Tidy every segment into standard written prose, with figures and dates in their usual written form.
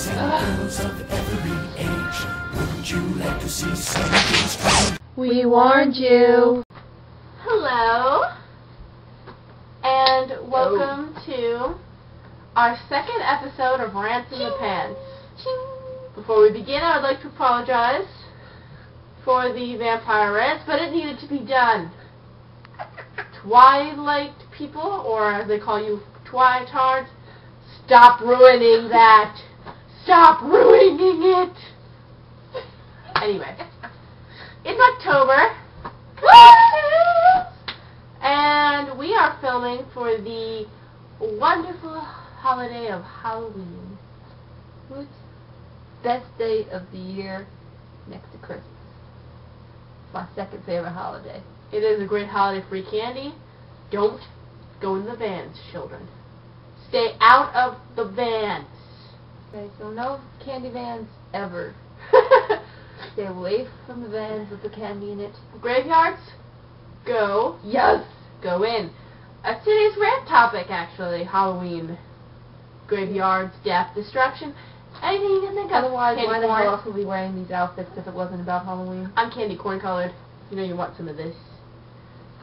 boys and girls of every age. Wouldn't you like to see something strange? We warned you. Hello, and welcome to our second episode of Rants in the Pants. Before we begin, I would like to apologize for the vampire rants, but it needed to be done. Twilight people, or as they call you, Twitards, stop ruining that. Stop ruining it. Anyway, it's October, and we are filming for the wonderful holiday of Halloween. What's best day of the year next to Christmas? My second favorite holiday. It is a great holiday. Free candy. Don't go in the vans, children. Stay out of the vans. Okay, so no candy vans ever. Stay away from the vans with the candy in it. Graveyards, go. Yes! Go in. Today's rant topic, actually, Halloween. Graveyards, death, destruction, anything you can think of. Otherwise, Candy why the corn. hell else would we be wearing these outfits if it wasn't about Halloween? I'm candy corn colored. You know you want some of this.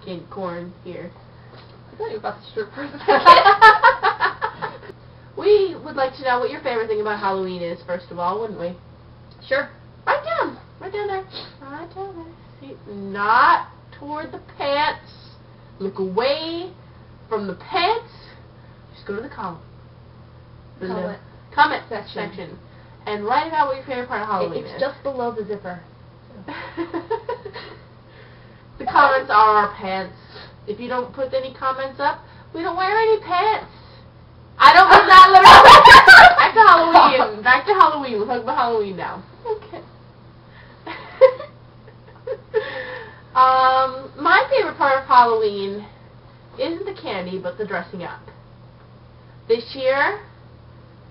Candy corn here. I thought you were about to strip for a second. We would like to know what your favorite thing about Halloween is, first of all, wouldn't we? Sure. Right down. Right down there. Right down there. See, not toward the pants. Look away from the pants. Just go to the comment. Comment section. And write about what your favorite part of Halloween is. It's just below the zipper. The comments are our pants. If you don't put any comments up, we don't wear any pants. I don't mean that literally. Back to Halloween. Back to Halloween. We'll talk about Halloween now. Okay. My favorite part of Halloween isn't the candy, but the dressing up. This year,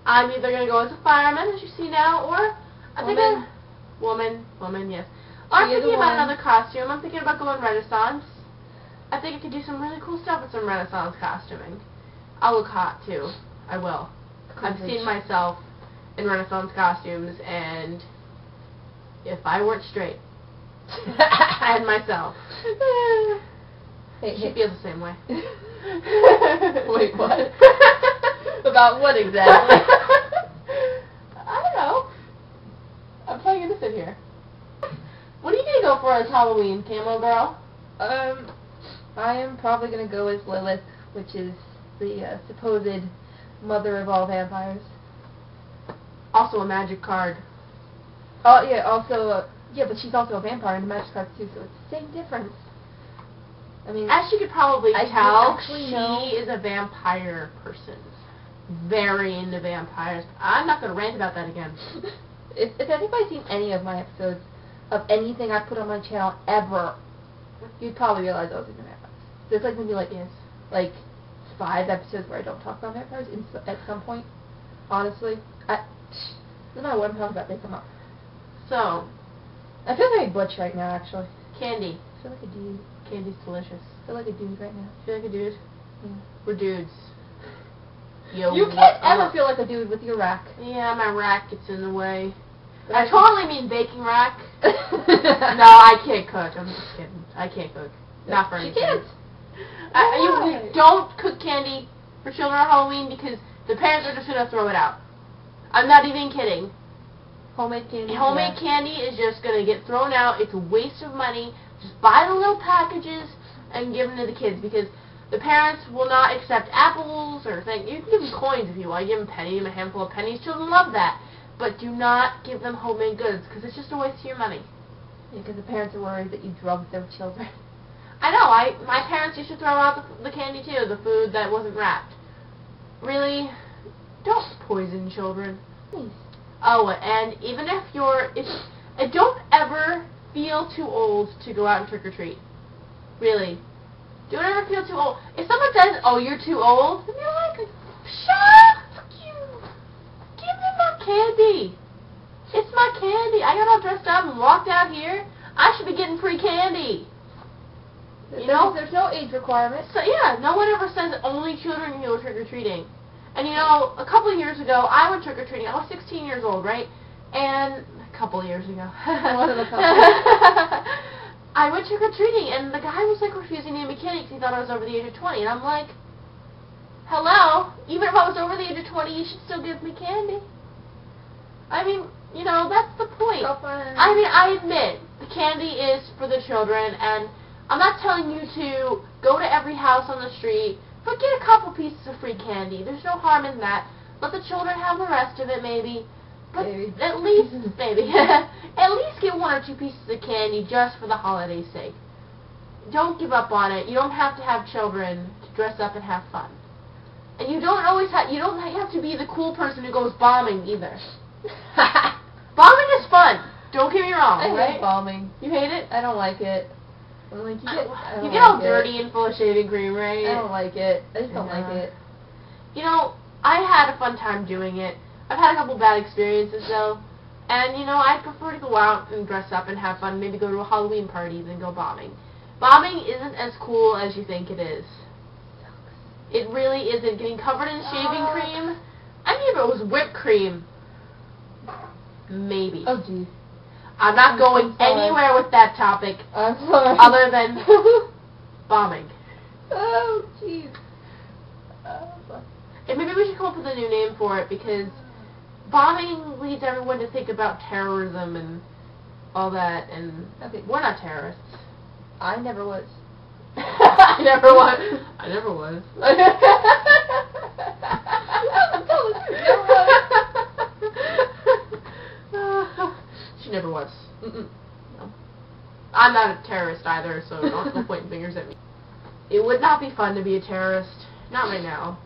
I'm either going to go as a fireman, as you see now, or I'm thinking... Woman, yes. Or I'm thinking about another costume. I'm thinking about going Renaissance. I think I could do some really cool stuff with some Renaissance costuming. I'll look hot, too. I will. I've seen myself in Renaissance costumes, and if I weren't straight, and myself, she feels the same way. Wait, what? About what exactly? I don't know. I'm playing innocent here. What are you going to go for as Halloween, Camo Girl? I am probably going to go as Lilith, which is the supposed mother of all vampires. Also a magic card. Oh, yeah, also, yeah, but she's also a vampire in the magic cards, too, so it's the same difference. I mean, as you could probably tell, know. She is a vampire person. Very into vampires. I'm not going to rant about that again. If anybody's seen any of my episodes of anything I put on my channel ever, you'd probably realize I was into vampires. There's like maybe like 5 episodes where I don't talk about vampires at some point. Honestly, no matter what I'm talking about, they come up. So, I feel very butch right now, actually. Candy. I feel like a dude. Candy's delicious. I feel like a dude right now. Feel like a dude? Yeah. We're dudes. Yo, you can't ever feel like a dude with your rack. Yeah, my rack gets in the way. I totally mean baking rack. No, I can't cook. I'm just kidding. I can't cook. Not for anything. You can't. You don't cook candy for children on Halloween because the parents are just going to throw it out. I'm not even kidding. Homemade candy. Homemade candy is just going to get thrown out. It's a waste of money. Just buy the little packages and give them to the kids because the parents will not accept apples or things. You can give them coins if you want. You give them pennies, a handful of pennies. Children love that. But do not give them homemade goods because it's just a waste of your money. Yeah, because the parents are worried that you drug their children. I know. My parents used to throw out the candy too, the food that wasn't wrapped. Really, don't poison children. Please. Oh, and even if don't ever feel too old to go out and trick or treat. Really, don't ever feel too old. If someone says, "Oh, you're too old," then you're like, "Shut up, fuck you! Give me my candy. It's my candy. I got all dressed up and walked out here. I should be getting free candy." You know? There's no age requirement. So yeah, no one ever says only children can go trick-or-treating. And you know, a couple of years ago, I went trick-or-treating. I was 16 years old, right? And a couple of years ago. More than a couple. I went trick-or-treating, and the guy was like refusing to give me candy because he thought I was over the age of 20. And I'm like, hello? Even if I was over the age of 20, you should still give me candy. I mean, you know, that's the point. So fun. I mean, I admit, the candy is for the children, and I'm not telling you to go to every house on the street, but get a couple pieces of free candy. There's no harm in that. Let the children have the rest of it, maybe. But Maybe. at least, maybe, at least get 1 or 2 pieces of candy just for the holiday's sake. Don't give up on it. You don't have to have children to dress up and have fun. And you don't always have, you don't have to be the cool person who goes bombing either. Bombing is fun. Don't get me wrong, I right? hate bombing. You hate it? I don't like it. I'm like, You get all dirty and full of shaving cream, right? I don't like it. I just don't like it. You know, I had a fun time doing it. I've had a couple bad experiences, though. And, you know, I prefer to go out and dress up and have fun, maybe go to a Halloween party than go bombing. Bombing isn't as cool as you think it is. It really isn't. Getting covered in shaving cream, I mean, if it was whipped cream, maybe. Oh, jeez. I'm not going anywhere with that topic I'm sorry. other than bombing. Oh, jeez. And maybe we should come up with a new name for it, because bombing leads everyone to think about terrorism and all that, and Okay. we're not terrorists. I never was. I never was. I never was. She never was. Mm-mm. No. I'm not a terrorist either, so don't go pointing fingers at me. It would not be fun to be a terrorist. Not right now.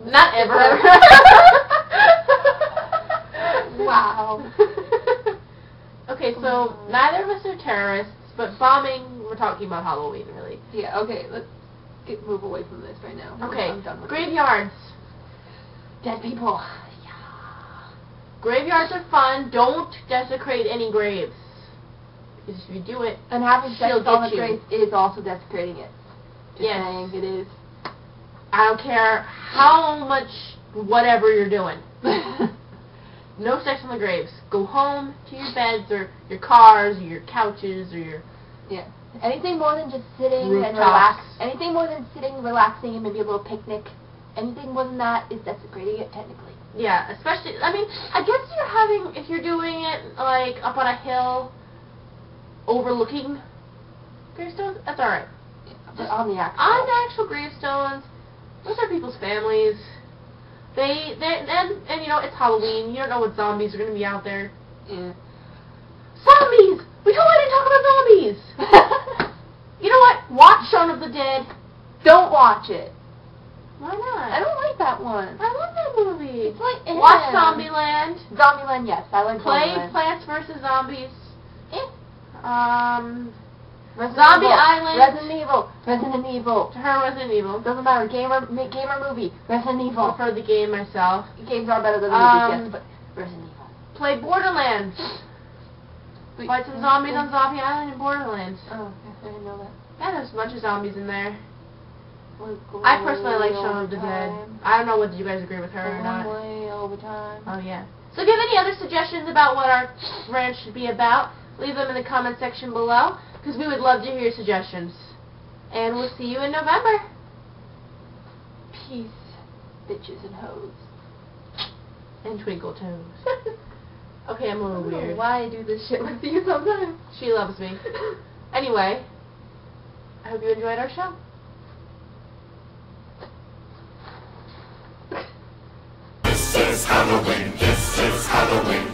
Not ever. Wow. Okay, so neither of us are terrorists, but bombing, we're talking about Halloween, really. Yeah, okay, let's move away from this right now. Okay, I'm done with graveyards. Dead people. Graveyards are fun. Don't desecrate any graves. Because if you do it, And having sex she'll on get the you. grave is also desecrating it. Just Yes. saying, it is. I don't care how much whatever you're doing. No sex on the graves. Go home to your beds or your cars or your couches or your... Yeah. Anything more than just sitting and Rooftops. relax. Anything more than sitting, relaxing, and maybe a little picnic. Anything more than that is desecrating it, technically. Yeah, especially, I mean, I guess if you're doing it, like, up on a hill, overlooking gravestones, that's alright. But on the actual. On the actual gravestones, those are people's families. And you know, it's Halloween, you don't know what zombies are going to be out there. Yeah. Zombies! We totally didn't talk about zombies! You know what? Watch Shaun of the Dead. Don't watch it. Why not? I don't like that one. I love that movie. It's like, Watch Zombieland. Zombieland, yes. I like Play Zombieland. Plants vs. Zombies. Resident Zombie Evil. Island. Resident Evil. Resident Evil. To her, Resident Evil. Doesn't matter. Gamer movie. Resident I Evil. prefer the game myself. Games are better than movies, yes, but Resident Evil. Play Borderlands. Fight some zombies on Zombie Island in Borderlands. Oh, I didn't know that. Yeah, there's a bunch of zombies in there. I personally like Shaun of the Dead. I don't know whether you guys agree with her or not. All the time. Oh, yeah. So if you have any other suggestions about what our rant should be about, leave them in the comment section below, because we would love to hear your suggestions. And we'll see you in November. Peace, bitches and hoes. And twinkle toes. Okay, I'm a little I don't know weird. why I do this shit with you sometimes. She loves me. Anyway, I hope you enjoyed our show. This is Halloween. This is Halloween.